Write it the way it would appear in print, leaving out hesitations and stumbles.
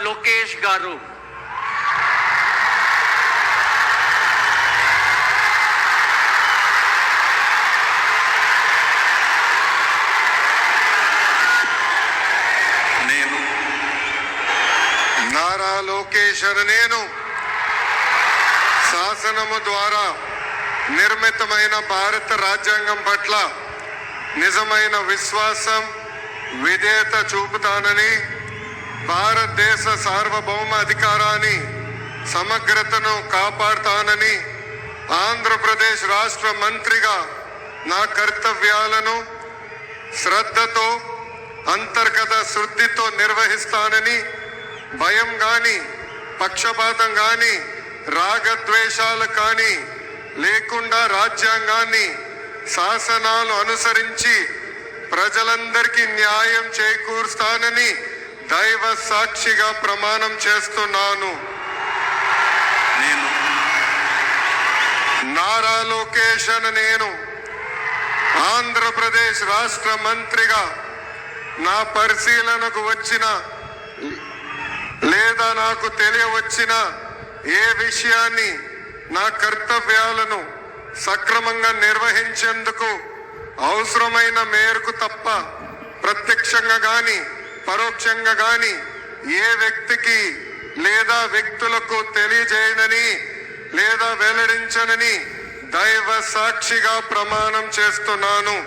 లోకేష్ గారు. నారా లోకేష్ అను నేను శాసనము ద్వారా నిర్మితమైన భారత రాజ్యాంగం పట్ల నిజమైన విశ్వాసం విధేయత చూపుతానని, భారతదేశ సార్వభౌమ అధికారాన్ని సమగ్రతను కాపాడుతానని, ఆంధ్రప్రదేశ్ రాష్ట్ర మంత్రిగా నా కర్తవ్యాలను శ్రద్ధతో అంతర్గత శుద్ధితో నిర్వహిస్తానని, భయం కానీ పక్షపాతం కానీ రాగద్వేషాలు కానీ లేకుండా రాజ్యాంగాన్ని శాసనాలు అనుసరించి ప్రజలందరికీ న్యాయం చేకూరుస్తానని దైవ సాక్షిగా ప్రమాణం చేస్తున్నాను. నారా లోకేష్ అను నేను ఆంధ్రప్రదేశ్ రాష్ట్ర మంత్రిగా నా పరిశీలనకు వచ్చిన లేదా నాకు తెలియవచ్చిన ఏ విషయాన్ని నా కర్తవ్యాలను సక్రమంగా నిర్వహించేందుకు అవసరమైన మేరకు తప్ప ప్రత్యక్షంగా కానీ పరోక్షంగా కానీ ఏ వ్యక్తికి లేదా వ్యక్తులకు తెలియజేయనని లేదా వెల్లడించనని దైవ సాక్షిగా ప్రమాణం చేస్తున్నాను.